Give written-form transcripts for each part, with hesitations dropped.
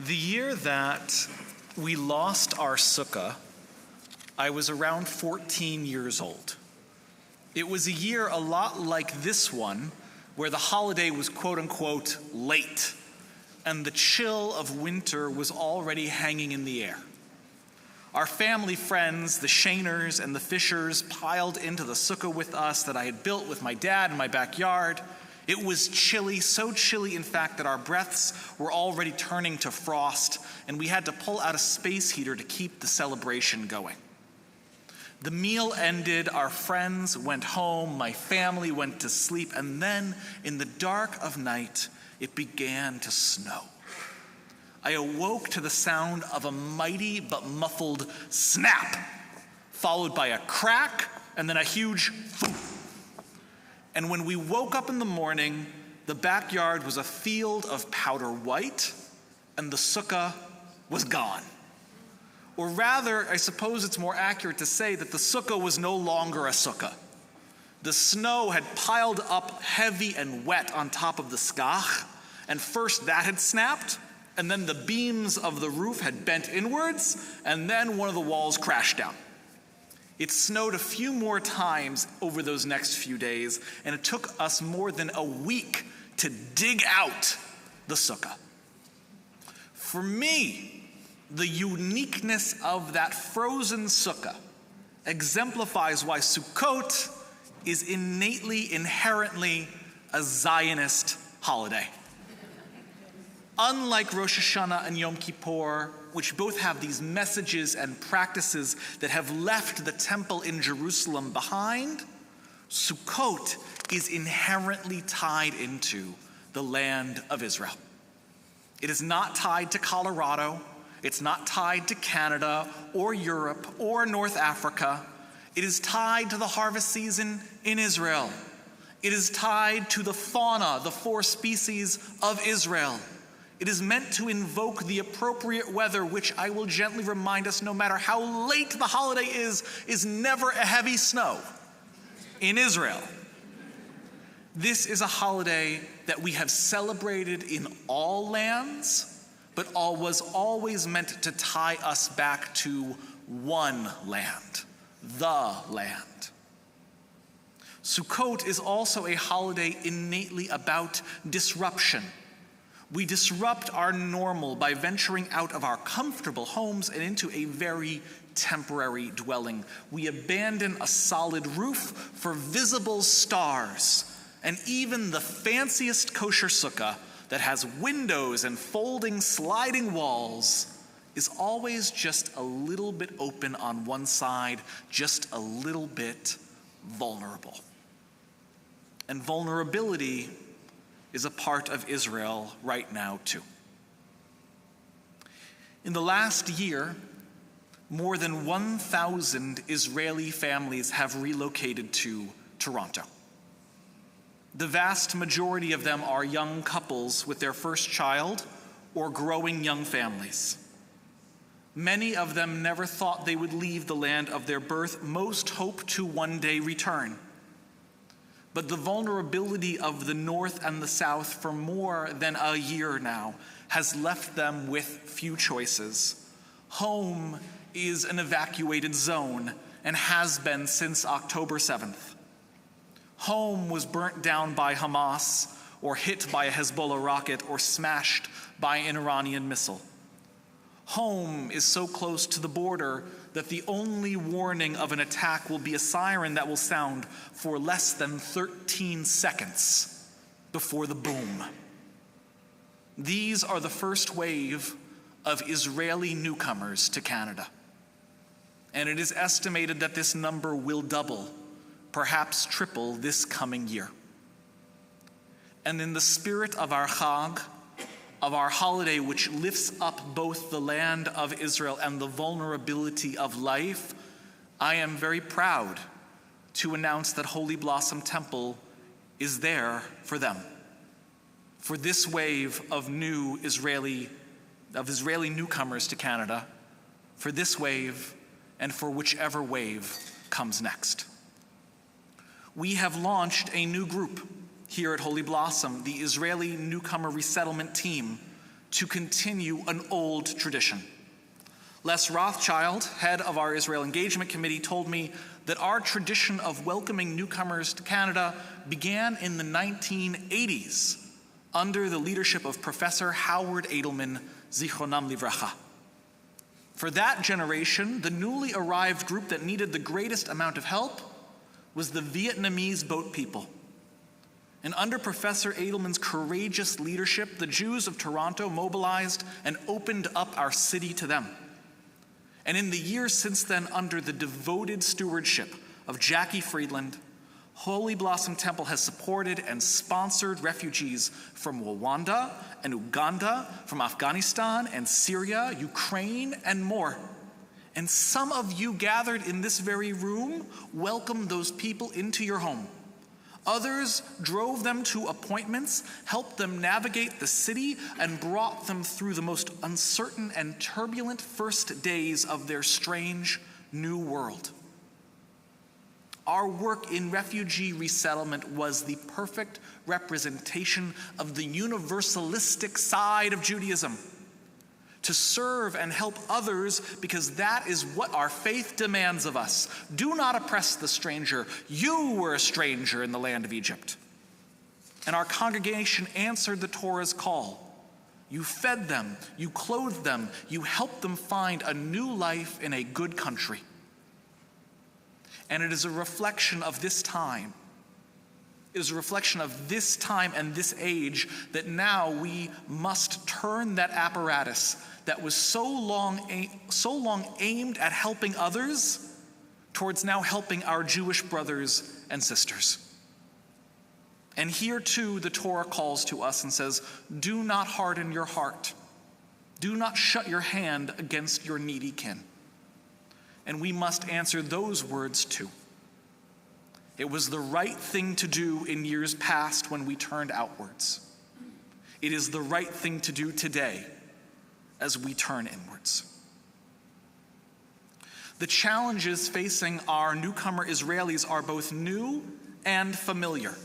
The year that we lost our sukkah, I was around 14 years old. It was a year a lot like this one, where the holiday was quote-unquote late, and the chill of winter was already hanging in the air. Our family friends, the Shaners and the Fishers, piled into the sukkah with us that I had built with my dad in my backyard. It was chilly, so chilly in fact that our breaths were already turning to frost, and we had to pull out a space heater to keep the celebration going. The meal ended, our friends went home, my family went to sleep, and then in the dark of night, it began to snow. I awoke to the sound of a mighty but muffled snap, followed by a crack and then a huge thump. And when we woke up in the morning, the backyard was a field of powder white, and the sukkah was gone. Or rather, I suppose it's more accurate to say that the sukkah was no longer a sukkah. The snow had piled up heavy and wet on top of the skach, and first that had snapped, and then the beams of the roof had bent inwards, and then one of the walls crashed down. It snowed a few more times over those next few days, and it took us more than a week to dig out the sukkah. For me, the uniqueness of that frozen sukkah exemplifies why Sukkot is innately, inherently a Zionist holiday. Unlike Rosh Hashanah and Yom Kippur, which both have these messages and practices that have left the temple in Jerusalem behind, Sukkot is inherently tied into the land of Israel. It is not tied to Colorado. It's not tied to Canada or Europe or North Africa. It is tied to the harvest season in Israel. It is tied to the fauna, the 4 species of Israel. It is meant to invoke the appropriate weather, which I will gently remind us, no matter how late the holiday is never a heavy snow in Israel. This is a holiday that we have celebrated in all lands, but was always meant to tie us back to one land, the land. Sukkot is also a holiday innately about disruption. We disrupt our normal by venturing out of our comfortable homes and into a very temporary dwelling. We abandon a solid roof for visible stars, and even the fanciest kosher sukkah that has windows and folding sliding walls is always just a little bit open on one side, just a little bit vulnerable. And vulnerability is a part of Israel right now too. In the last year, more than 1,000 Israeli families have relocated to Toronto. The vast majority of them are young couples with their first child or growing young families. Many of them never thought they would leave the land of their birth. Most hope to one day return. But the vulnerability of the North and the South for more than a year now has left them with few choices. Home is an evacuated zone and has been since October 7th. Home was burnt down by Hamas, or hit by a Hezbollah rocket, or smashed by an Iranian missile. Home is so close to the border that the only warning of an attack will be a siren that will sound for less than 13 seconds before the boom. These are the first wave of Israeli newcomers to Canada. And it is estimated that this number will double, perhaps triple, this coming year. And in the spirit of our Chag, of our holiday, which lifts up both the land of Israel and the vulnerability of life, I am very proud to announce that Holy Blossom Temple is there for them, for this wave of Israeli newcomers to Canada, for this wave and for whichever wave comes next. We have launched a new group here at Holy Blossom, the Israeli Newcomer Resettlement Team, to continue an old tradition. Les Rothschild, head of our Israel Engagement Committee, told me that our tradition of welcoming newcomers to Canada began in the 1980s under the leadership of Professor Howard Edelman, Zichronam Livracha. For that generation, the newly arrived group that needed the greatest amount of help was the Vietnamese boat people. And under Professor Edelman's courageous leadership, the Jews of Toronto mobilized and opened up our city to them. And in the years since then, under the devoted stewardship of Jackie Friedland, Holy Blossom Temple has supported and sponsored refugees from Rwanda and Uganda, from Afghanistan and Syria, Ukraine, and more. And some of you gathered in this very room welcomed those people into your home. Others drove them to appointments, helped them navigate the city, and brought them through the most uncertain and turbulent first days of their strange new world. Our work in refugee resettlement was the perfect representation of the universalistic side of Judaism. To serve and help others because that is what our faith demands of us. Do not oppress the stranger. You were a stranger in the land of Egypt. And our congregation answered the Torah's call. You fed them, you clothed them, you helped them find a new life in a good country. And it is a reflection of this time. It is a reflection of this time and this age that now we must turn that apparatus that was so long aimed at helping others towards now helping our Jewish brothers and sisters. And here too, the Torah calls to us and says, do not harden your heart. Do not shut your hand against your needy kin. And we must answer those words too. It was the right thing to do in years past when we turned outwards. It is the right thing to do today as we turn inwards. The challenges facing our newcomer Israelis are both new and familiar.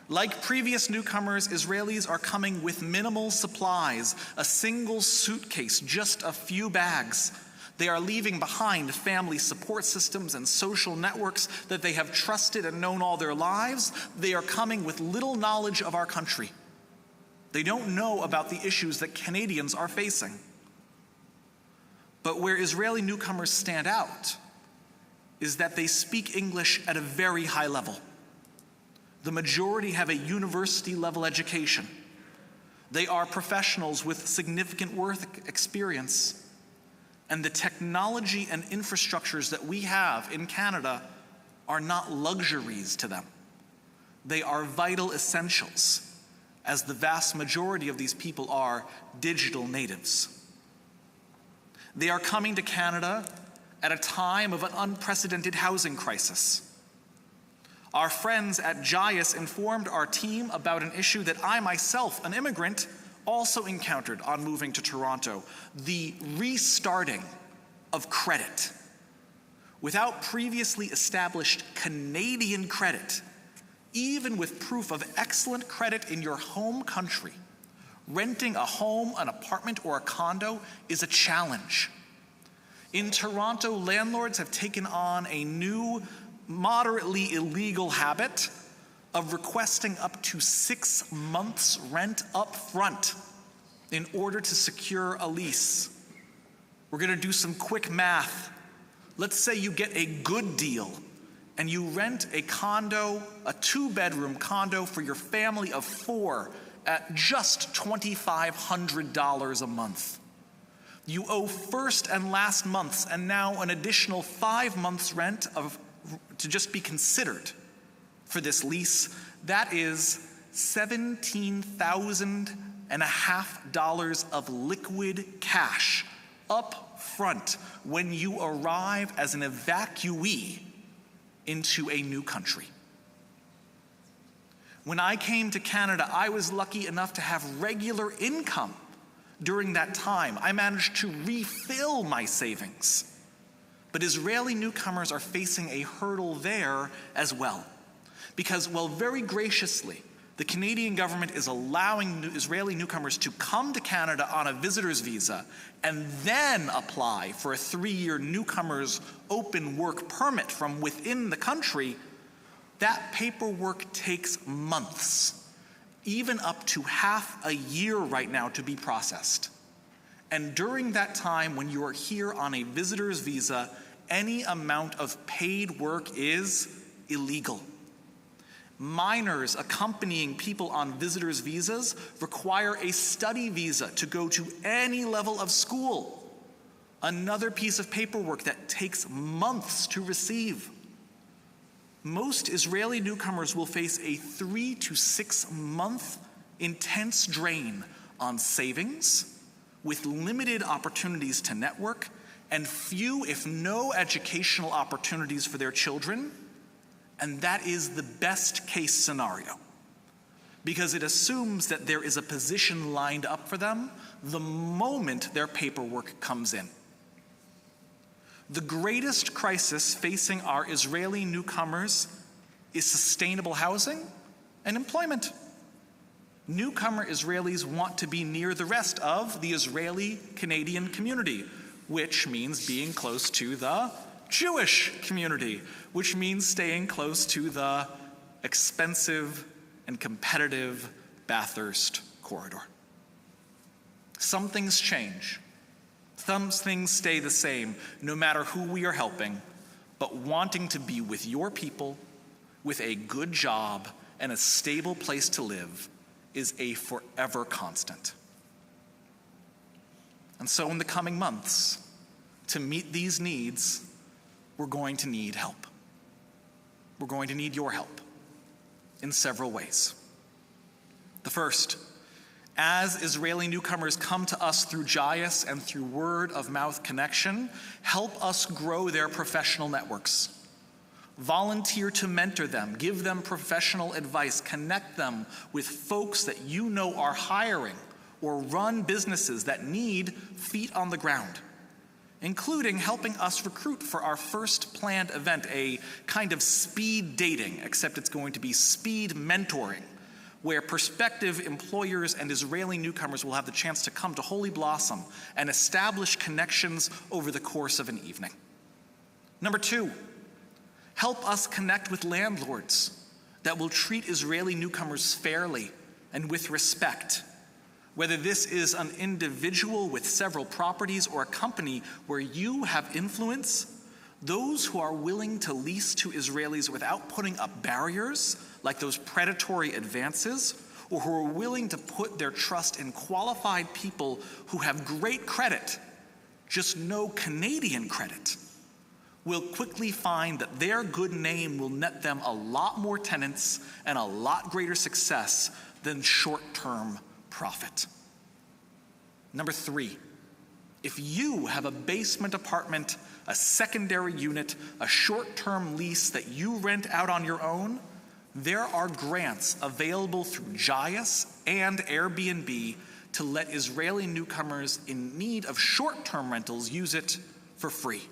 Like previous newcomers, Israelis are coming with minimal supplies, a single suitcase, just a few bags. They are leaving behind family support systems and social networks that they have trusted and known all their lives. They are coming with little knowledge of our country. They don't know about the issues that Canadians are facing. But where Israeli newcomers stand out is that they speak English at a very high level. The majority have a university-level education. They are professionals with significant work experience. And the technology and infrastructures that we have in Canada are not luxuries to them. They are vital essentials, as the vast majority of these people are digital natives. They are coming to Canada at a time of an unprecedented housing crisis. Our friends at JIAS informed our team about an issue that I myself, an immigrant, also encountered on moving to Toronto: the restarting of credit. Without previously established Canadian credit, even with proof of excellent credit in your home country, renting a home, an apartment, or a condo is a challenge. In Toronto, landlords have taken on a new, moderately illegal habit of requesting up to 6 months' rent up front in order to secure a lease. We're going to do some quick math. Let's say you get a good deal and you rent a condo, a 2-bedroom condo for your family of 4 at just $2,500 a month. You owe first and last months and now an additional 5 months' rent to just be considered for this lease. That is $17,500 of liquid cash up front when you arrive as an evacuee into a new country. When I came to Canada, I was lucky enough to have regular income during that time. I managed to refill my savings. But Israeli newcomers are facing a hurdle there as well. Because, well, very graciously, the Canadian government is allowing Israeli newcomers to come to Canada on a visitor's visa and then apply for a 3-year newcomer's open work permit from within the country, that paperwork takes months, even up to half a year right now to be processed. And during that time, when you are here on a visitor's visa, any amount of paid work is illegal. Minors accompanying people on visitors' visas require a study visa to go to any level of school. Another piece of paperwork that takes months to receive. Most Israeli newcomers will face a 3 to 6 month intense drain on savings, with limited opportunities to network, and few, if no, educational opportunities for their children. And that is the best case scenario, because it assumes that there is a position lined up for them the moment their paperwork comes in. The greatest crisis facing our Israeli newcomers is sustainable housing and employment. Newcomer Israelis want to be near the rest of the Israeli-Canadian community, which means being close to the Jewish community, which means staying close to the expensive and competitive Bathurst corridor. Some things change. Some things stay the same, no matter who we are helping, but wanting to be with your people, with a good job and a stable place to live, is a forever constant. And so in the coming months, to meet these needs, we're going to need help. We're going to need your help in several ways. The first, as Israeli newcomers come to us through JIAS and through word-of-mouth connection, help us grow their professional networks. Volunteer to mentor them, give them professional advice, connect them with folks that you know are hiring or run businesses that need feet on the ground, including helping us recruit for our first planned event, a kind of speed dating, except it's going to be speed mentoring, where prospective employers and Israeli newcomers will have the chance to come to Holy Blossom and establish connections over the course of an evening. Number two, help us connect with landlords that will treat Israeli newcomers fairly and with respect. Whether this is an individual with several properties or a company where you have influence, those who are willing to lease to Israelis without putting up barriers, like those predatory advances, or who are willing to put their trust in qualified people who have great credit, just no Canadian credit, will quickly find that their good name will net them a lot more tenants and a lot greater success than short-term profit. Number three, if you have a basement apartment, a secondary unit, a short-term lease that you rent out on your own, there are grants available through JIAS and Airbnb to let Israeli newcomers in need of short-term rentals use it for free.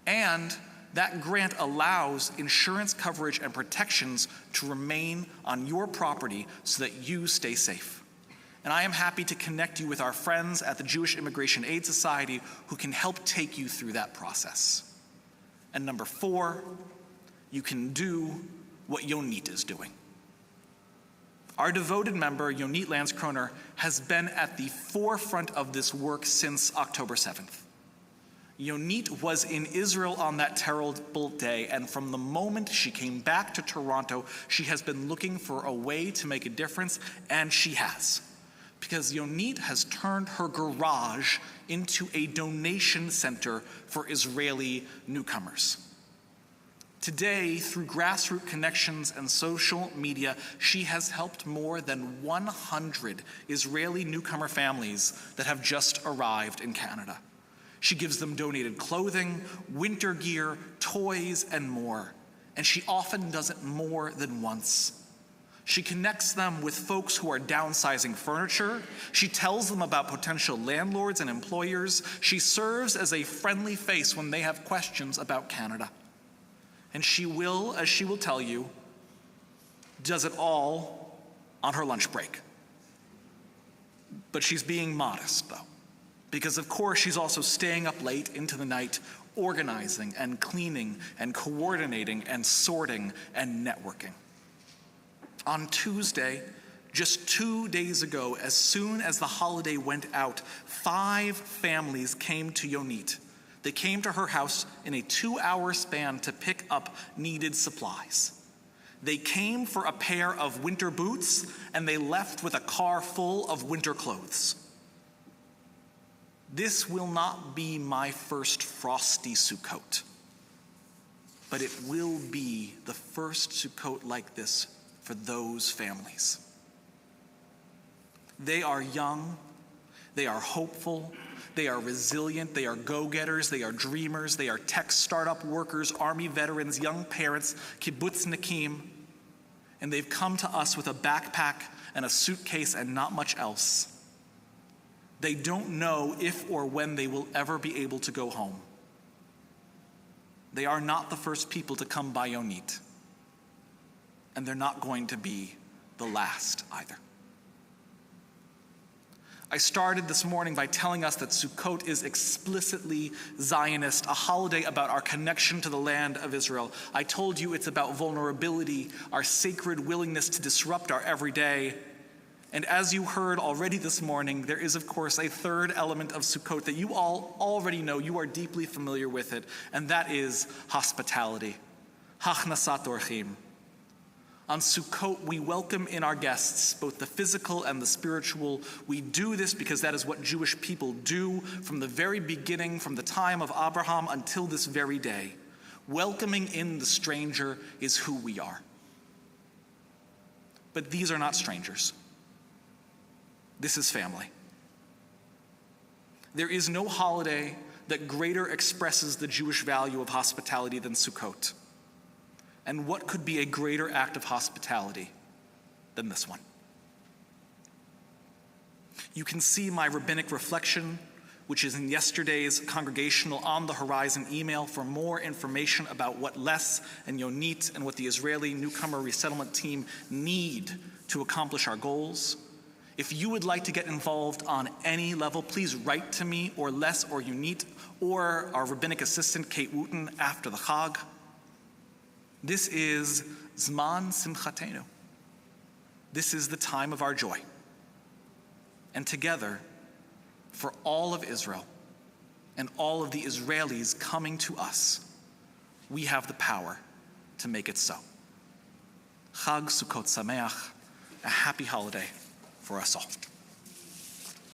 And that grant allows insurance coverage and protections to remain on your property so that you stay safe. And I am happy to connect you with our friends at the Jewish Immigration Aid Society who can help take you through that process. And number four, you can do what Yonit is doing. Our devoted member, Yonit Landskroner, has been at the forefront of this work since October 7th. Yonit was in Israel on that terrible day, and from the moment she came back to Toronto, she has been looking for a way to make a difference, and she has. Because Yonit has turned her garage into a donation center for Israeli newcomers. Today, through grassroots connections and social media, she has helped more than 100 Israeli newcomer families that have just arrived in Canada. She gives them donated clothing, winter gear, toys, and more. And she often does it more than once. She connects them with folks who are downsizing furniture. She tells them about potential landlords and employers. She serves as a friendly face when they have questions about Canada. And she will, as she will tell you, does it all on her lunch break. But she's being modest, though, because of course she's also staying up late into the night, organizing and cleaning and coordinating and sorting and networking. On Tuesday, just 2 days ago, as soon as the holiday went out, 5 families came to Yonit. They came to her house in a 2-hour span to pick up needed supplies. They came for a pair of winter boots, and they left with a car full of winter clothes. This will not be my first frosty Sukkot, but it will be the first Sukkot like this for those families. They are young, they are hopeful, they are resilient, they are go-getters, they are dreamers, they are tech startup workers, army veterans, young parents, kibbutznikim, and they've come to us with a backpack and a suitcase and not much else. They don't know if or when they will ever be able to go home. They are not the first people to come by Yonit, and they're not going to be the last either. I started this morning by telling us that Sukkot is explicitly Zionist, a holiday about our connection to the land of Israel. I told you it's about vulnerability, our sacred willingness to disrupt our everyday. And as you heard already this morning, there is, of course, a third element of Sukkot that you all already know, you are deeply familiar with it, and that is hospitality. Hachnasat orchim. On Sukkot, we welcome in our guests, both the physical and the spiritual. We do this because that is what Jewish people do from the very beginning, from the time of Abraham until this very day. Welcoming in the stranger is who we are. But these are not strangers. This is family. There is no holiday that greater expresses the Jewish value of hospitality than Sukkot. And what could be a greater act of hospitality than this one? You can see my rabbinic reflection, which is in yesterday's congregational On the Horizon email, for more information about what Les and Yonit and what the Israeli newcomer resettlement team need to accomplish our goals. If you would like to get involved on any level, please write to me or Les or Yonit or our rabbinic assistant, Kate Wooten, after the Chag. This is Zman Simchatenu. This is the time of our joy. And together, for all of Israel and all of the Israelis coming to us, we have the power to make it so. Chag Sukkot Sameach, a happy holiday for us all.